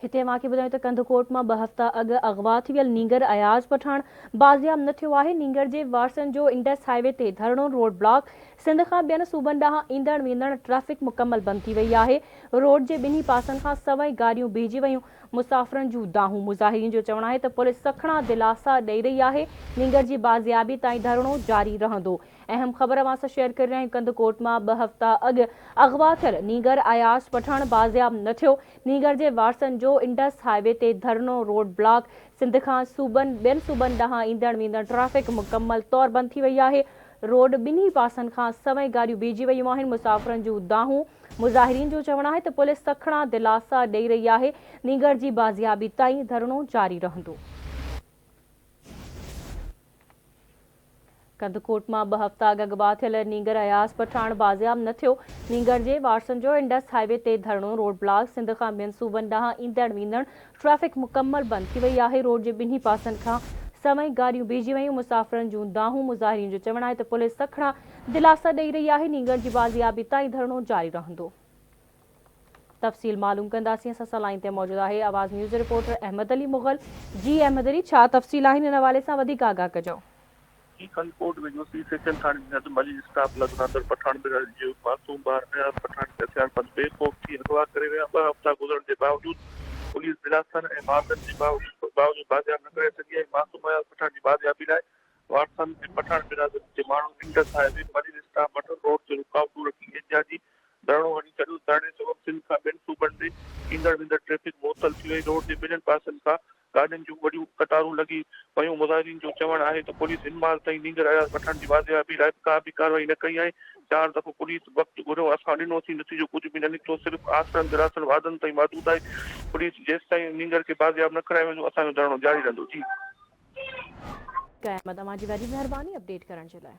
हिते मांखे ॿुधायो त कंदकोट मां 2 हफ़्ता अॻु अगवा थी वियल नींगर अयाज़ पठाण बाज़ियाब न थियो आहे। नींगर जे वारसनि जो इंडस हाईवे ते धरणो रोड ब्लॉक। सिंध खां ॿियनि सूबनि ॾांहुं ईंदड़ वेंदड़ ट्रैफ़िक मुकमल बंदि थी वई आहे। रोड जे ॿिन्ही पासनि खां सवई गाॾियूं बीहिजी वयूं। मुसाफ़िरनि जूं दाहूं। मुज़ाहिरीन जो चवणु आहे त पुलिस सखणा दिलासा ॾेई रही आहे। नींगर जी बाज़ियाबी ताईं धरणो जारी रहंदो। अहम ख़बर अवां सां शेयर करे रहिया आहियूं। कंदकोट मां 2 हफ़्ता अॻु अगवा थियल नींगर अयाज़ पठाण बाज़ियाब न थियो। नींगर जे वारसनि जो इंडस हाईवे ते धरणो रोड ब्लॉक। सिंध खां ॿियनि सूबनि ॾांहुं ईंदड़ वेंदड़ ट्रैफ़िक मुकमल तौर बंदि थी वई आहे। रोड ॿिन्ही पासनि खां सवई गाॾियूं बीहिजी वयूं आहिनि। मुसाफ़िरनि जूं दाहूं। मुज़ाहिरीन जो चवणु आहे त पुलिस सखणा दिलासा ॾेई रही आहे। नींगर जी बाज़ियाबी ताईं धरणो जारी रहंदो। कंदकोट मां 2 हफ़्ता अॻु अगवा थियल नींगर अयाज़ पठाण बाज़ियाब न थियो। नींगर जे वारसनि जो इंडस हाईवे ते धरणो रोड ब्लॉक। सिंध खां ॿियनि सूबनि ॾांहुं ईंदड़ वेंदड़ ट्रैफ़िक मुकमल बंदि थी वई आहे। रोड जे ॿिन्ही पासनि खां सवई गाॾियूं बीहिजी वयूं। मुसाफ़िरनि जूं दाहूं। मुज़ाहिरीन जो चवणु आहे त पुलिस सखणा दिलासा ॾेई रही आहे। नींगर जी बाज़ियाबी ताईं धरणो जारी रहंदो। तफ़सील मालूम कंदासीं। असां सां लाइन ते मौजूदु आहे आवाज़ न्यूज़ रिपोर्टर अहमद अली मुग़ल। जी अहमद अली, छा तफ़सील आहिनि हिन हवाले सां वधीक आगाह कजो। कंदकोट में जो सी सेक्शन थाने मली स्टाफ लगनादर पठान बिराज जो मासूम बार अयाज पठान के हथियार पर बेखौफ थी अगवा करे विया। 2 हफ़्ता गुज़रण के बावजूद पुलिस दिलासन ऐं मादन के बावजूद बाज़ियाब न करे सघी आहे। मासूम अयाज पठान की बाज़ियाबी लाइ वारसन के पठान बिराज के माण्हू इंडस हाईवे मली स्टाफ मटर रोड ते रुकावटूं रखी एहतियाजी धरणो हणी छॾियो। धरणे सबबि सिंध खां ॿियनि सूबनि ते ईंदड़ वेंदड़ ट्रैफ़िक मुअतल थी वई। रोड जे ॿिन्हिनि पासनि खां गाॾियुनि जूं वॾियूं कतारूं लॻी वयूं। मुज़ाहिरीन जो चवणु आहे त पुलिस हिन महिल ताईं नींगर अयाज़ पठाण जी बाज़ियाबी लाइ का बि कार्रवाई न कई आहे। 4 दफ़ो पुलिस वक़्तु घुरियो, असां ॾिनोसीं, नतीजो कुझु बि न निकितो। सिर्फ़ु आसरनि दिलासन वादनि ताईं महदूद आहे। पुलिस जेसि ताईं नींगर खे बाज़ियाब न कराए वेंदो असांजो धरणो जारी रहंदो। जी अहमद, तव्हांजी वॾी महिरबानी अपडेट करण जे लाइ।